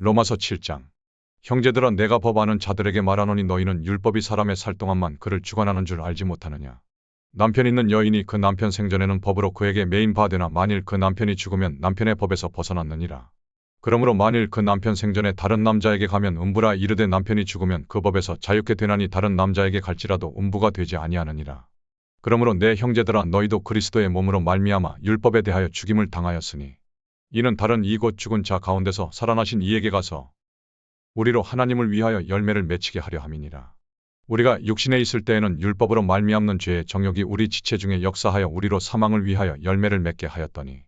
로마서 7장. 형제들아 내가 법 아는 자들에게 말하노니 너희는 율법이 사람의 살 동안만 그를 주관하는 줄 알지 못하느냐. 남편 있는 여인이 그 남편 생전에는 법으로 그에게 매인 바 되나 만일 그 남편이 죽으면 남편의 법에서 벗어났느니라. 그러므로 만일 그 남편 생전에 다른 남자에게 가면 음부라 이르되 남편이 죽으면 그 법에서 자유케 되나니 다른 남자에게 갈지라도 음부가 되지 아니하느니라. 그러므로 내 형제들아 너희도 그리스도의 몸으로 말미암아 율법에 대하여 죽임을 당하였으니 이는 다른 이 곧 죽은 자 가운데서 살아나신 이에게 가서 우리로 하나님을 위하여 열매를 맺히게 하려 함이니라. 우리가 육신에 있을 때에는 율법으로 말미암는 죄의 정욕이 우리 지체 중에 역사하여 우리로 사망을 위하여 열매를 맺게 하였더니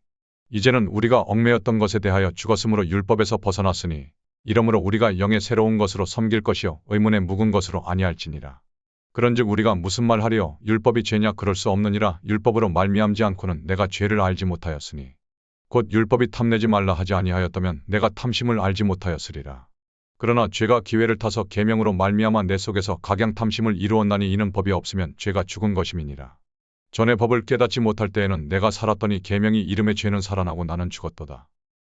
이제는 우리가 얽매였던 것에 대하여 죽었으므로 율법에서 벗어났으니 이러므로 우리가 영의 새로운 것으로 섬길 것이요 의문의 묵은 것으로 아니할지니라. 그런즉 우리가 무슨 말하리요 율법이 죄냐 그럴 수 없느니라. 율법으로 말미암지 않고는 내가 죄를 알지 못하였으니 곧 율법이 탐내지 말라 하지 아니하였다면 내가 탐심을 알지 못하였으리라. 그러나 죄가 기회를 타서 계명으로 말미암아 내 속에서 각양 탐심을 이루었나니 이는 법이 없으면 죄가 죽은 것임이니라. 전에 법을 깨닫지 못할 때에는 내가 살았더니 계명이 이름에 죄는 살아나고 나는 죽었도다.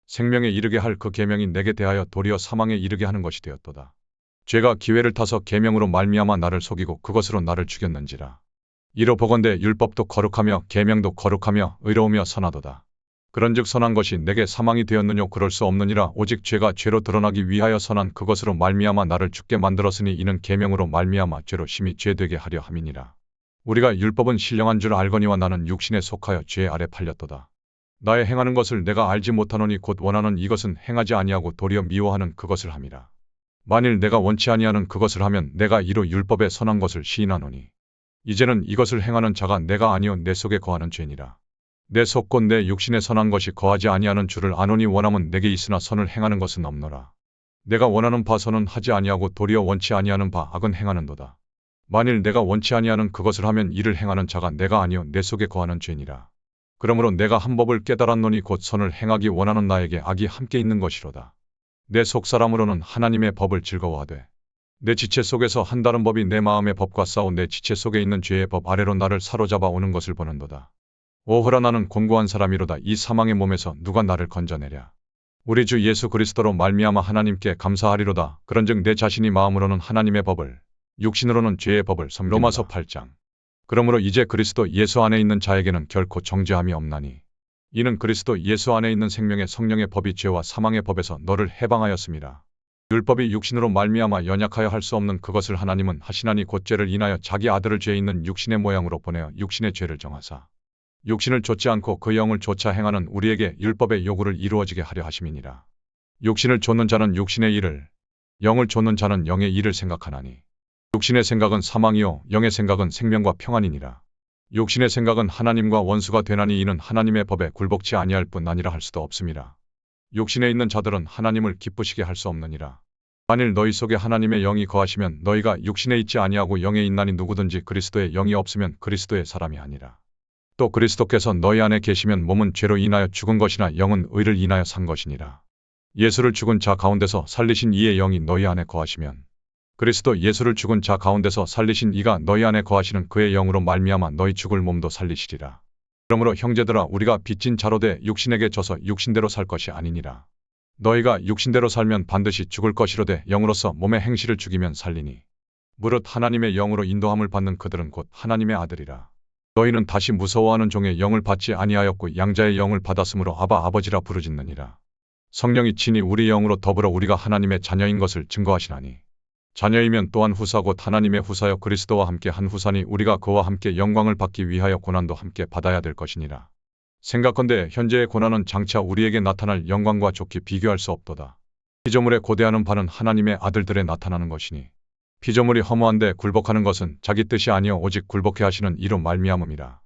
생명에 이르게 할 그 계명이 내게 대하여 도리어 사망에 이르게 하는 것이 되었도다. 죄가 기회를 타서 계명으로 말미암아 나를 속이고 그것으로 나를 죽였는지라. 이로 보건대 율법도 거룩하며 계명도 거룩하며 의로우며 선하도다. 그런즉 선한 것이 내게 사망이 되었느뇨 그럴 수 없느니라. 오직 죄가 죄로 드러나기 위하여 선한 그것으로 말미암아 나를 죽게 만들었으니 이는 계명으로 말미암아 죄로 심히 죄되게 하려 함이니라. 우리가 율법은 신령한 줄 알거니와 나는 육신에 속하여 죄 아래 팔렸도다. 나의 행하는 것을 내가 알지 못하노니 곧 원하는 이것은 행하지 아니하고 도리어 미워하는 그것을 함이라. 만일 내가 원치 아니하는 그것을 하면 내가 이로 율법의 선한 것을 시인하노니 이제는 이것을 행하는 자가 내가 아니요 내 속에 거하는 죄니라. 내 속 곧 내 육신에 선한 것이 거하지 아니하는 줄을 아노니 원함은 내게 있으나 선을 행하는 것은 없노라. 내가 원하는 바 선은 하지 아니하고 도리어 원치 아니하는 바 악은 행하는도다. 만일 내가 원치 아니하는 그것을 하면 이를 행하는 자가 내가 아니요 내 속에 거하는 죄니라. 그러므로 내가 한 법을 깨달았노니 곧 선을 행하기 원하는 나에게 악이 함께 있는 것이로다. 내 속사람으로는 하나님의 법을 즐거워하되 내 지체 속에서 한 다른 법이 내 마음의 법과 싸워 내 지체 속에 있는 죄의 법 아래로 나를 사로잡아 오는 것을 보는도다. 오호라 나는 곤고한 사람이로다. 이 사망의 몸에서 누가 나를 건져내랴. 우리 주 예수 그리스도로 말미암아 하나님께 감사하리로다. 그런즉 내 자신이 마음으로는 하나님의 법을 육신으로는 죄의 법을 섬긴다. 로마서 8장. 그러므로 이제 그리스도 예수 안에 있는 자에게는 결코 정죄함이 없나니 이는 그리스도 예수 안에 있는 생명의 성령의 법이 죄와 사망의 법에서 너를 해방하였음이라. 율법이 육신으로 말미암아 연약하여 할 수 없는 그것을 하나님은 하시나니 곧 죄를 인하여 자기 아들을 죄 있는 육신의 모양으로 보내어 육신의 죄를 정하사 육신을 좇지 않고 그 영을 좇아 행하는 우리에게 율법의 요구를 이루어지게 하려 하심이니라. 육신을 좇는 자는 육신의 일을, 영을 좇는 자는 영의 일을 생각하나니 육신의 생각은 사망이요 영의 생각은 생명과 평안이니라. 육신의 생각은 하나님과 원수가 되나니 이는 하나님의 법에 굴복치 아니할 뿐 아니라 할 수도 없음이라. 육신에 있는 자들은 하나님을 기쁘시게 할 수 없느니라. 만일 너희 속에 하나님의 영이 거하시면 너희가 육신에 있지 아니하고 영에 있나니 누구든지 그리스도의 영이 없으면 그리스도의 사람이 아니라. 또 그리스도께서 너희 안에 계시면 몸은 죄로 인하여 죽은 것이나 영은 의를 인하여 산 것이니라. 예수를 죽은 자 가운데서 살리신 이의 영이 너희 안에 거하시면 그리스도 예수를 죽은 자 가운데서 살리신 이가 너희 안에 거하시는 그의 영으로 말미암아 너희 죽을 몸도 살리시리라. 그러므로 형제들아 우리가 빚진 자로 돼 육신에게 져서 육신대로 살 것이 아니니라. 너희가 육신대로 살면 반드시 죽을 것이로되 영으로서 몸의 행실을 죽이면 살리니 무릇 하나님의 영으로 인도함을 받는 그들은 곧 하나님의 아들이라. 너희는 다시 무서워하는 종의 영을 받지 아니하였고 양자의 영을 받았으므로 아바 아버지라 부르짖느니라. 성령이 친히 우리 영으로 더불어 우리가 하나님의 자녀인 것을 증거하시나니 자녀이면 또한 후사 곧 하나님의 후사여 그리스도와 함께 한 후사니 우리가 그와 함께 영광을 받기 위하여 고난도 함께 받아야 될 것이니라. 생각건대 현재의 고난은 장차 우리에게 나타날 영광과 좋게 비교할 수 없도다. 피조물에 고대하는 바는 하나님의 아들들에 나타나는 것이니 피조물이 허무한데 굴복하는 것은 자기 뜻이 아니요 오직 굴복해 하시는 이로 말미암음이라.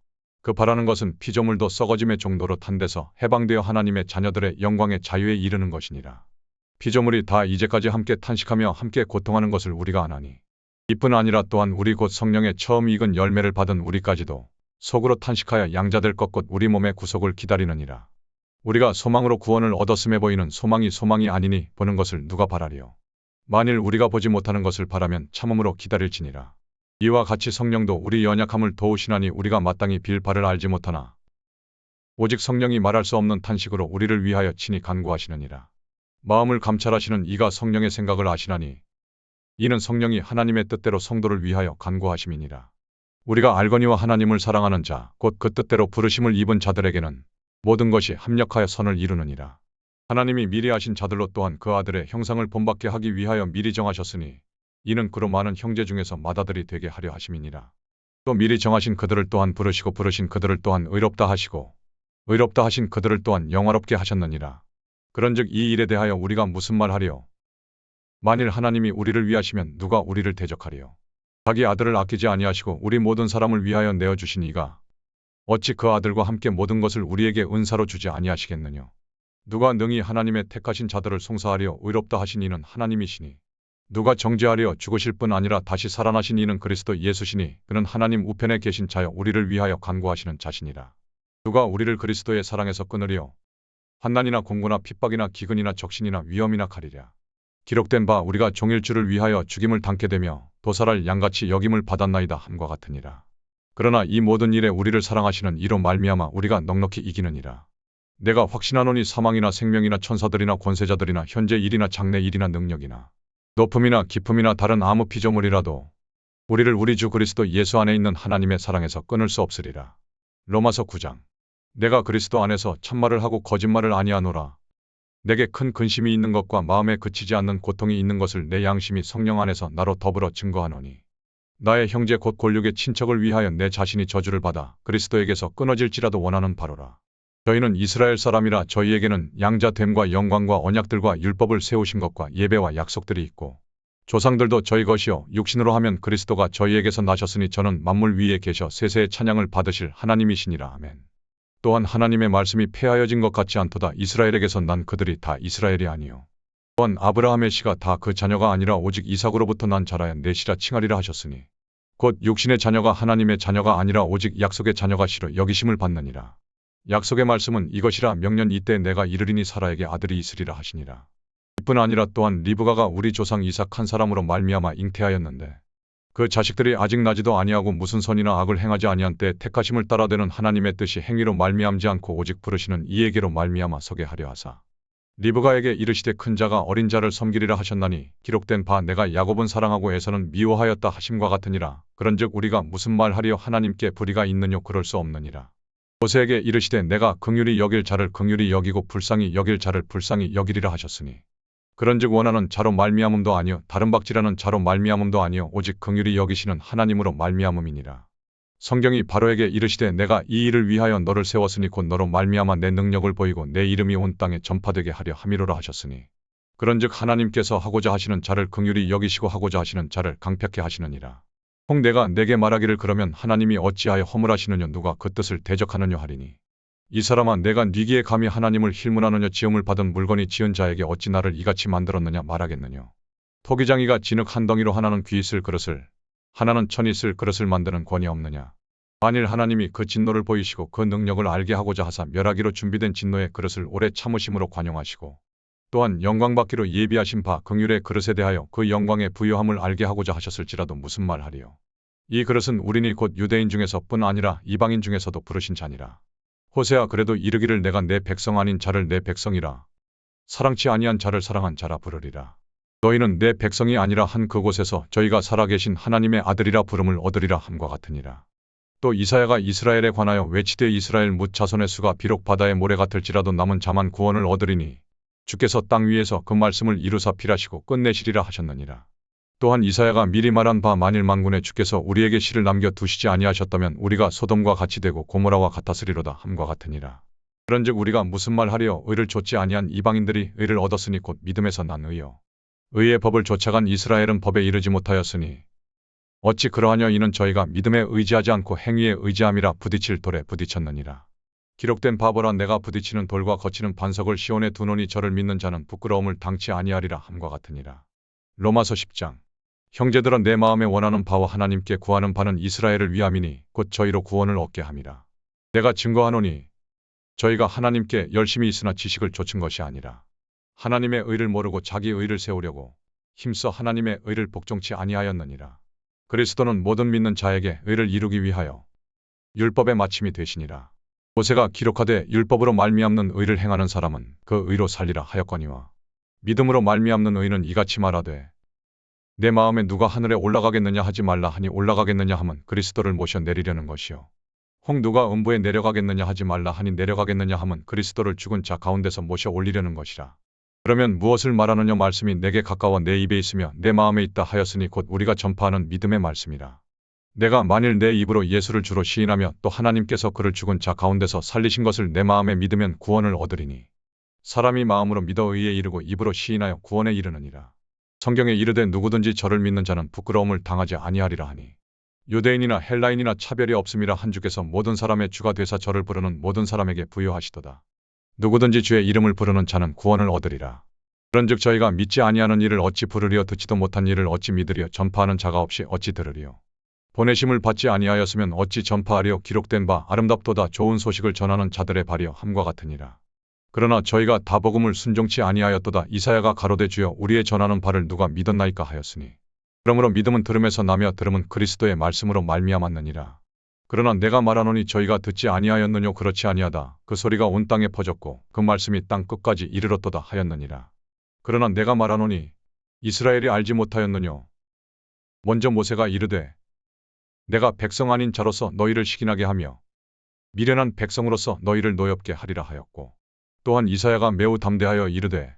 그 바라는 것은 피조물도 썩어짐의 종도로 탄 데서 해방되어 하나님의 자녀들의 영광의 자유에 이르는 것이니라. 피조물이 다 이제까지 함께 탄식하며 함께 고통하는 것을 우리가 아나니 이뿐 아니라 또한 우리 곧 성령의 처음 익은 열매를 받은 우리까지도 속으로 탄식하여 양자될 것 곧 우리 몸의 구속을 기다리느니라. 우리가 소망으로 구원을 얻었음에 보이는 소망이 소망이 아니니 보는 것을 누가 바라리요. 만일 우리가 보지 못하는 것을 바라면 참음으로 기다릴지니라. 이와 같이 성령도 우리 연약함을 도우시나니 우리가 마땅히 빌 바를 알지 못하나 오직 성령이 말할 수 없는 탄식으로 우리를 위하여 친히 간구하시느니라. 마음을 감찰하시는 이가 성령의 생각을 아시나니 이는 성령이 하나님의 뜻대로 성도를 위하여 간구하심이니라. 우리가 알거니와 하나님을 사랑하는 자 곧 그 뜻대로 부르심을 입은 자들에게는 모든 것이 합력하여 선을 이루느니라. 하나님이 미리 아신 자들로 또한 그 아들의 형상을 본받게 하기 위하여 미리 정하셨으니 이는 그로 많은 형제 중에서 맏아들이 되게 하려 하심이니라. 또 미리 정하신 그들을 또한 부르시고 부르신 그들을 또한 의롭다 하시고 의롭다 하신 그들을 또한 영화롭게 하셨느니라. 그런즉 이 일에 대하여 우리가 무슨 말하리요? 만일 하나님이 우리를 위하시면 누가 우리를 대적하리요? 자기 아들을 아끼지 아니하시고 우리 모든 사람을 위하여 내어주신 이가 어찌 그 아들과 함께 모든 것을 우리에게 은사로 주지 아니하시겠느냐? 누가 능히 하나님의 택하신 자들을 송사하려 의롭다 하신 이는 하나님이시니 누가 정죄하려 죽으실 뿐 아니라 다시 살아나신 이는 그리스도 예수시니 그는 하나님 우편에 계신 자여 우리를 위하여 간구하시는 자시니라. 누가 우리를 그리스도의 사랑에서 끊으리요? 환난이나 공고나 핍박이나 기근이나 적신이나 위험이나 칼이랴. 기록된 바 우리가 종일주를 위하여 죽임을 당케 되며 도살할 양같이 여김을 받았나이다 함과 같으니라. 그러나 이 모든 일에 우리를 사랑하시는 이로 말미암아 우리가 넉넉히 이기느니라. 내가 확신하노니 사망이나 생명이나 천사들이나 권세자들이나 현재 일이나 장래 일이나 능력이나 높음이나 깊음이나 다른 아무 피조물이라도 우리를 우리 주 그리스도 예수 안에 있는 하나님의 사랑에서 끊을 수 없으리라. 로마서 9장. 내가 그리스도 안에서 참말을 하고 거짓말을 아니하노라. 내게 큰 근심이 있는 것과 마음에 그치지 않는 고통이 있는 것을 내 양심이 성령 안에서 나로 더불어 증거하노니 나의 형제 곧 골육의 친척을 위하여 내 자신이 저주를 받아 그리스도에게서 끊어질지라도 원하는 바로라. 저희는 이스라엘 사람이라 저희에게는 양자됨과 영광과 언약들과 율법을 세우신 것과 예배와 약속들이 있고 조상들도 저희 것이요 육신으로 하면 그리스도가 저희에게서 나셨으니 저는 만물 위에 계셔 세세의 찬양을 받으실 하나님이시니라. 아멘. 또한 하나님의 말씀이 폐하여진 것 같지 않도다. 이스라엘에게서 난 그들이 다 이스라엘이 아니요 또한 아브라함의 씨가 다 그 자녀가 아니라 오직 이삭으로부터 난 자라야 내 씨라 칭하리라 하셨으니 곧 육신의 자녀가 하나님의 자녀가 아니라 오직 약속의 자녀가 씨로 여기심을 받느니라. 약속의 말씀은 이것이라 명년 이때 내가 이르리니 사라에게 아들이 있으리라 하시니라. 이뿐 아니라 또한 리브가가 우리 조상 이삭 한 사람으로 말미암아 잉태하였는데 그 자식들이 아직 나지도 아니하고 무슨 선이나 악을 행하지 아니한 때 택하심을 따라되는 하나님의 뜻이 행위로 말미암지 않고 오직 부르시는 이에게로 말미암아 서게 하려 하사 리브가에게 이르시되 큰 자가 어린 자를 섬기리라 하셨나니 기록된 바 내가 야곱은 사랑하고 에서는 미워하였다 하심과 같으니라. 그런즉 우리가 무슨 말하리요? 하나님께 불의가 있느뇨? 그럴 수 없느니라. 모세에게 이르시되 내가 긍휼히 여길 자를 긍휼히 여기고 불쌍히 여길 자를 불쌍히 여기리라 하셨으니 그런즉 원하는 자로 말미암음도 아니요 다른 박지라는 자로 말미암음도 아니요 오직 긍휼히 여기시는 하나님으로 말미암음이니라. 성경이 바로에게 이르시되 내가 이 일을 위하여 너를 세웠으니 곧 너로 말미암아 내 능력을 보이고 내 이름이 온 땅에 전파되게 하려 함이로라 하셨으니 그런즉 하나님께서 하고자 하시는 자를 긍휼히 여기시고 하고자 하시는 자를 강팍케 하시느니라. 혹 내가 내게 말하기를 그러면 하나님이 어찌하여 허물하시느냐 누가 그 뜻을 대적하느냐 하리니 이 사람아 내가 네기에 감히 하나님을 힐문하느냐 지음을 받은 물건이 지은 자에게 어찌 나를 이같이 만들었느냐 말하겠느냐. 토기장이가 진흙 한 덩이로 하나는 귀 있을 그릇을 하나는 천 있을 그릇을 만드는 권이 없느냐. 만일 하나님이 그 진노를 보이시고 그 능력을 알게 하고자 하사 멸하기로 준비된 진노의 그릇을 오래 참으심으로 관용하시고 또한 영광받기로 예비하신 바 긍휼의 그릇에 대하여 그 영광의 부요함을 알게 하고자 하셨을지라도 무슨 말하리요. 이 그릇은 우리니 곧 유대인 중에서 뿐 아니라 이방인 중에서도 부르신 자니라. 호세아 그래도 이르기를 내가 내 백성 아닌 자를 내 백성이라 사랑치 아니한 자를 사랑한 자라 부르리라. 너희는 내 백성이 아니라 한 그곳에서 저희가 살아계신 하나님의 아들이라 부름을 얻으리라 함과 같으니라. 또 이사야가 이스라엘에 관하여 외치되 이스라엘 뭇 자손의 수가 비록 바다의 모래 같을지라도 남은 자만 구원을 얻으리니 주께서 땅 위에서 그 말씀을 이루사 필하시고 끝내시리라 하셨느니라. 또한 이사야가 미리 말한 바 만일 만군의 주께서 우리에게 씨를 남겨 두시지 아니하셨다면 우리가 소돔과 같이 되고 고모라와 같았으리로다 함과 같으니라. 그런즉 우리가 무슨 말하리요? 의를 좇지 아니한 이방인들이 의를 얻었으니 곧 믿음에서 난 의요. 의의 법을 좇아간 이스라엘은 법에 이르지 못하였으니 어찌 그러하냐. 이는 저희가 믿음에 의지하지 않고 행위에 의지함이라 부딪힐 돌에 부딪혔느니라. 기록된 바보라 내가 부딪히는 돌과 거치는 반석을 시온에 두노니 저를 믿는 자는 부끄러움을 당치 아니하리라 함과 같으니라. 로마서 10장. 형제들아 내 마음에 원하는 바와 하나님께 구하는 바는 이스라엘을 위함이니 곧 저희로 구원을 얻게 함이라. 내가 증거하노니 저희가 하나님께 열심히 있으나 지식을 좇은 것이 아니라 하나님의 의를 모르고 자기 의를 세우려고 힘써 하나님의 의를 복종치 아니하였느니라. 그리스도는 모든 믿는 자에게 의를 이루기 위하여 율법의 마침이 되시니라. 모세가 기록하되 율법으로 말미암는 의를 행하는 사람은 그 의로 살리라 하였거니와 믿음으로 말미암는 의인은 이같이 말하되 내 마음에 누가 하늘에 올라가겠느냐 하지 말라 하니 올라가겠느냐 함은 그리스도를 모셔 내리려는 것이요. 혹 누가 음부에 내려가겠느냐 하지 말라 하니 내려가겠느냐 함은 그리스도를 죽은 자 가운데서 모셔 올리려는 것이라. 그러면 무엇을 말하느냐 말씀이 내게 가까워 내 입에 있으며 내 마음에 있다 하였으니 곧 우리가 전파하는 믿음의 말씀이라. 내가 만일 내 입으로 예수를 주로 시인하며 또 하나님께서 그를 죽은 자 가운데서 살리신 것을 내 마음에 믿으면 구원을 얻으리니 사람이 마음으로 믿어 의에 이르고 입으로 시인하여 구원에 이르느니라. 성경에 이르되 누구든지 저를 믿는 자는 부끄러움을 당하지 아니하리라 하니 유대인이나 헬라인이나 차별이 없음이라 한 주께서 모든 사람의 주가 되사 저를 부르는 모든 사람에게 부여하시도다. 누구든지 주의 이름을 부르는 자는 구원을 얻으리라. 그런즉 저희가 믿지 아니하는 일을 어찌 부르리요 듣지도 못한 일을 어찌 믿으리요 전파하는 자가 없이 어찌 들으리요. 보내심을 받지 아니하였으면 어찌 전파하리요. 기록된 바 아름답도다 좋은 소식을 전하는 자들의 발이여 함과 같으니라. 그러나 저희가 다 복음을 순종치 아니하였도다. 이사야가 가로되 주여 우리의 전하는 바를 누가 믿었나이까 하였으니 그러므로 믿음은 들음에서 나며 들음은 그리스도의 말씀으로 말미암았느니라. 그러나 내가 말하노니 저희가 듣지 아니하였느뇨. 그렇지 아니하다. 그 소리가 온 땅에 퍼졌고 그 말씀이 땅 끝까지 이르렀도다 하였느니라. 그러나 내가 말하노니 이스라엘이 알지 못하였느뇨. 먼저 모세가 이르되 내가 백성 아닌 자로서 너희를 시기나게 하며 미련한 백성으로서 너희를 노엽게 하리라 하였고 또한 이사야가 매우 담대하여 이르되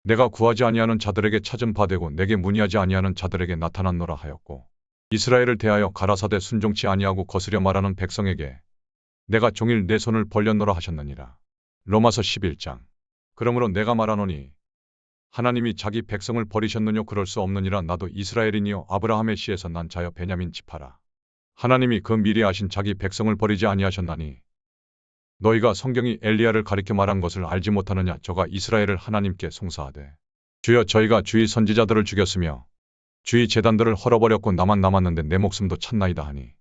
내가 구하지 아니하는 자들에게 찾은 바 되고 내게 문의하지 아니하는 자들에게 나타났노라 하였고 이스라엘을 대하여 가라사대 순종치 아니하고 거스려 말하는 백성에게 내가 종일 내 손을 벌렸노라 하셨느니라. 로마서 11장. 그러므로 내가 말하노니 하나님이 자기 백성을 버리셨느뇨. 그럴 수 없느니라. 나도 이스라엘이니요 아브라함의 씨에서 난 자여 베냐민 지파라. 하나님이 그 미리 아신 자기 백성을 버리지 아니하셨나니 너희가 성경이 엘리야를 가리켜 말한 것을 알지 못하느냐. 저가 이스라엘을 하나님께 송사하되 주여 저희가 주의 선지자들을 죽였으며 주의 제단들을 헐어버렸고 나만 남았는데 내 목숨도 찾나이다 하니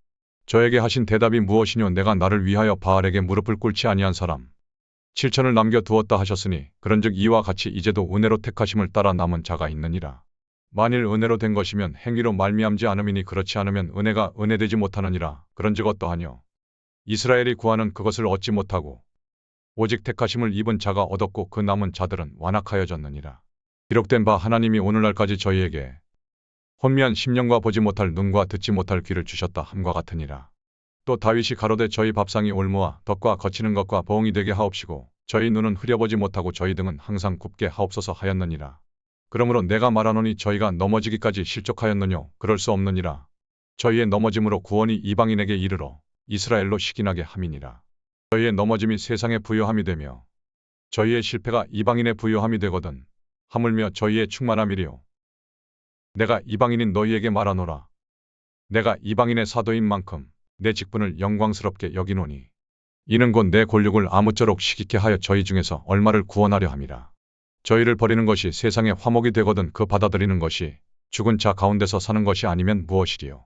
저에게 하신 대답이 무엇이뇨. 내가 나를 위하여 바알에게 무릎을 꿇지 아니한 사람 7천을 남겨두었다 하셨으니 그런즉 이와 같이 이제도 은혜로 택하심을 따라 남은 자가 있느니라. 만일 은혜로 된 것이면 행위로 말미암지 않음이니 그렇지 않으면 은혜가 은혜되지 못하느니라. 그런즉 어떠하뇨. 이스라엘이 구하는 그것을 얻지 못하고 오직 택하심을 입은 자가 얻었고 그 남은 자들은 완악하여졌느니라. 기록된 바 하나님이 오늘날까지 저희에게 혼미한 심령과 보지 못할 눈과 듣지 못할 귀를 주셨다 함과 같으니라. 또 다윗이 가로되 저희 밥상이 올무와 덕과 거치는 것과 보응이 되게 하옵시고 저희 눈은 흐려보지 못하고 저희 등은 항상 굽게 하옵소서 하였느니라. 그러므로 내가 말하노니 저희가 넘어지기까지 실족하였느뇨. 그럴 수 없느니라. 저희의 넘어짐으로 구원이 이방인에게 이르러 이스라엘로 시기나게 함이니라. 저희의 넘어짐이 세상에 부요함이 되며 저희의 실패가 이방인의 부요함이 되거든 하물며 저희의 충만함이리요. 내가 이방인인 너희에게 말하노라. 내가 이방인의 사도인 만큼 내 직분을 영광스럽게 여기노니 이는 곧 내 권력을 아무쪼록 시기케 하여 저희 중에서 얼마를 구원하려 함이라. 저희를 버리는 것이 세상의 화목이 되거든 그 받아들이는 것이 죽은 자 가운데서 사는 것이 아니면 무엇이리요.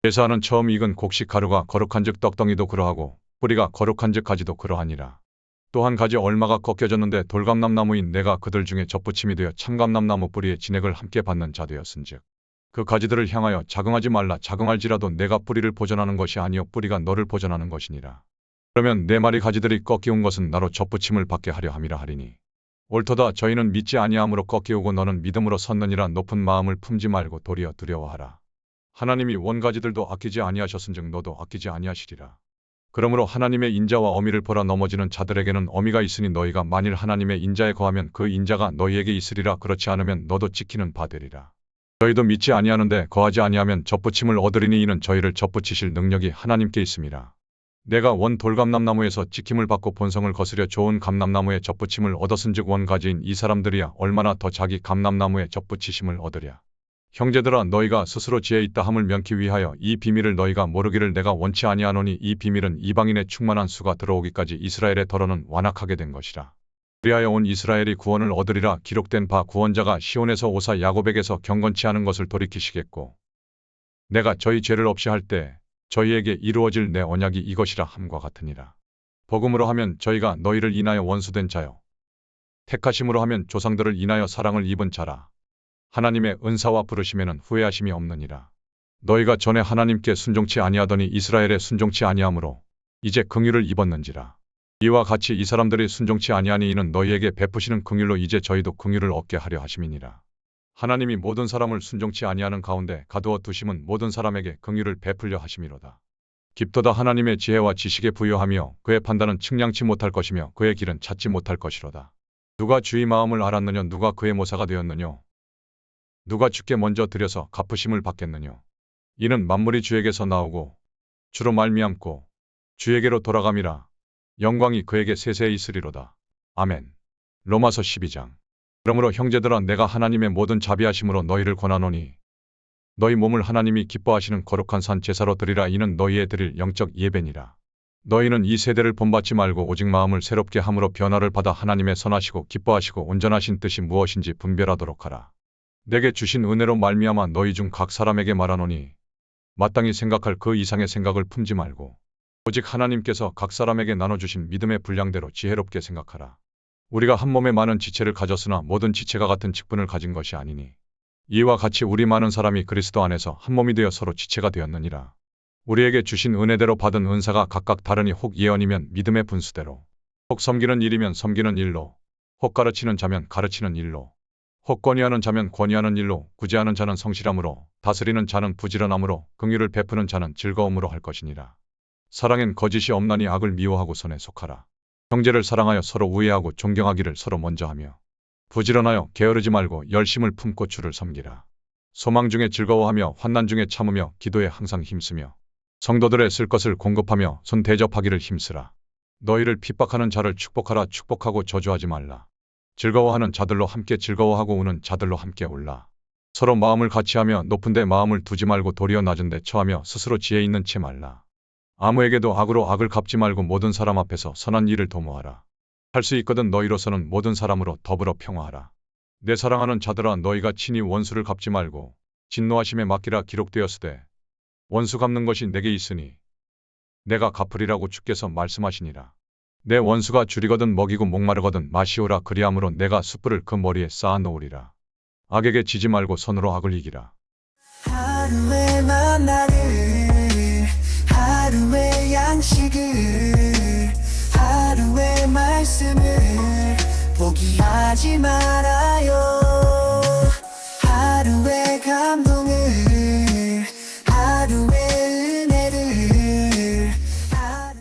제사하는 처음 익은 곡식 가루가 거룩한즉 떡덩이도 그러하고 뿌리가 거룩한즉 가지도 그러하니라. 또 한 가지 얼마가 꺾여졌는데 돌감람나무인 내가 그들 중에 접붙임이 되어 참감람나무 뿌리의 진액을 함께 받는 자 되었은즉 그 가지들을 향하여 자긍하지 말라. 자긍할지라도 내가 뿌리를 보존하는 것이 아니요 뿌리가 너를 보존하는 것이니라. 그러면 내 말이 가지들이 꺾이운 것은 나로 접붙임을 받게 하려 함이라 하리니 옳도다. 저희는 믿지 아니함으로 꺾이우고 너는 믿음으로 섰느니라. 높은 마음을 품지 말고 도리어 두려워하라. 하나님이 원가지들도 아끼지 아니하셨은즉 너도 아끼지 아니하시리라. 그러므로 하나님의 인자와 어미를 보라. 넘어지는 자들에게는 어미가 있으니 너희가 만일 하나님의 인자에 거하면 그 인자가 너희에게 있으리라. 그렇지 않으면 너도 지키는 바 되리라. 저희도 믿지 아니하는데 거하지 아니하면 접붙임을 얻으리니 이는 저희를 접붙이실 능력이 하나님께 있음이라. 내가 원 돌감람나무에서 지킴을 받고 본성을 거스려 좋은 감람나무에 접붙임을 얻었은즉 원가지인 이 사람들이야 얼마나 더 자기 감람나무에 접붙이심을 얻으랴. 형제들아 너희가 스스로 지혜 있다 함을 면키 위하여 이 비밀을 너희가 모르기를 내가 원치 아니하노니 이 비밀은 이방인의 충만한 수가 들어오기까지 이스라엘의 더러는 완악하게 된 것이라. 그리하여 온 이스라엘이 구원을 얻으리라. 기록된 바 구원자가 시온에서 오사 야곱에게서 경건치 않은 것을 돌이키시겠고 내가 저희 죄를 없이 할 때 저희에게 이루어질 내 언약이 이것이라 함과 같으니라. 복음으로 하면 저희가 너희를 인하여 원수된 자요 택하심으로 하면 조상들을 인하여 사랑을 입은 자라. 하나님의 은사와 부르심에는 후회하심이 없느니라. 너희가 전에 하나님께 순종치 아니하더니 이스라엘에 순종치 아니하므로 이제 긍휼을 입었는지라. 이와 같이 이 사람들이 순종치 아니하니 이는 너희에게 베푸시는 긍휼로 이제 저희도 긍휼을 얻게 하려 하심이니라. 하나님이 모든 사람을 순종치 아니하는 가운데 가두어 두심은 모든 사람에게 긍휼을 베풀려 하심이로다. 깊도다 하나님의 지혜와 지식에 부여하며 그의 판단은 측량치 못할 것이며 그의 길은 찾지 못할 것이로다. 누가 주의 마음을 알았느냐 누가 그의 모사가 되었느냐 누가 주께 먼저 드려서 갚으심을 받겠느냐. 이는 만물이 주에게서 나오고 주로 말미암고 주에게로 돌아감이라. 영광이 그에게 세세히 있으리로다. 아멘. 로마서 12장. 그러므로 형제들아 내가 하나님의 모든 자비하심으로 너희를 권하노니 너희 몸을 하나님이 기뻐하시는 거룩한 산 제사로 드리라. 이는 너희의 드릴 영적 예배니라. 너희는 이 세대를 본받지 말고 오직 마음을 새롭게 함으로 변화를 받아 하나님의 선하시고 기뻐하시고 온전하신 뜻이 무엇인지 분별하도록 하라. 내게 주신 은혜로 말미암아 너희 중 각 사람에게 말하노니 마땅히 생각할 그 이상의 생각을 품지 말고 오직 하나님께서 각 사람에게 나눠주신 믿음의 분량대로 지혜롭게 생각하라. 우리가 한 몸에 많은 지체를 가졌으나 모든 지체가 같은 직분을 가진 것이 아니니 이와 같이 우리 많은 사람이 그리스도 안에서 한 몸이 되어 서로 지체가 되었느니라. 우리에게 주신 은혜대로 받은 은사가 각각 다르니 혹 예언이면 믿음의 분수대로, 혹 섬기는 일이면 섬기는 일로, 혹 가르치는 자면 가르치는 일로, 혹 권위하는 자면 권위하는 일로, 구제하는 자는 성실함으로, 다스리는 자는 부지런함으로, 긍휼을 베푸는 자는 즐거움으로 할 것이니라. 사랑엔 거짓이 없나니 악을 미워하고 선에 속하라. 형제를 사랑하여 서로 우애하고 존경하기를 서로 먼저 하며 부지런하여 게으르지 말고 열심을 품고 주를 섬기라. 소망 중에 즐거워하며 환난 중에 참으며 기도에 항상 힘쓰며 성도들의 쓸 것을 공급하며 손 대접하기를 힘쓰라. 너희를 핍박하는 자를 축복하라. 축복하고 저주하지 말라. 즐거워하는 자들로 함께 즐거워하고 우는 자들로 함께 울라. 서로 마음을 같이하며 높은 데 마음을 두지 말고 도리어 낮은 데 처하며 스스로 지혜 있는 채 말라. 아무에게도 악으로 악을 갚지 말고 모든 사람 앞에서 선한 일을 도모하라. 할 수 있거든 너희로서는 모든 사람으로 더불어 평화하라. 내 사랑하는 자들아 너희가 친히 원수를 갚지 말고 진노하심에 맡기라. 기록되었으되 원수 갚는 것이 내게 있으니 내가 갚으리라고 주께서 말씀하시니라. 내 원수가 줄이거든 먹이고 목마르거든 마시오라. 그리함으로 내가 숯불을 그 머리에 쌓아 놓으리라. 악에게 지지 말고 선으로 악을 이기라. 하루의 만나를 하루의 양식을 하루의 말씀을 포기하지 마라.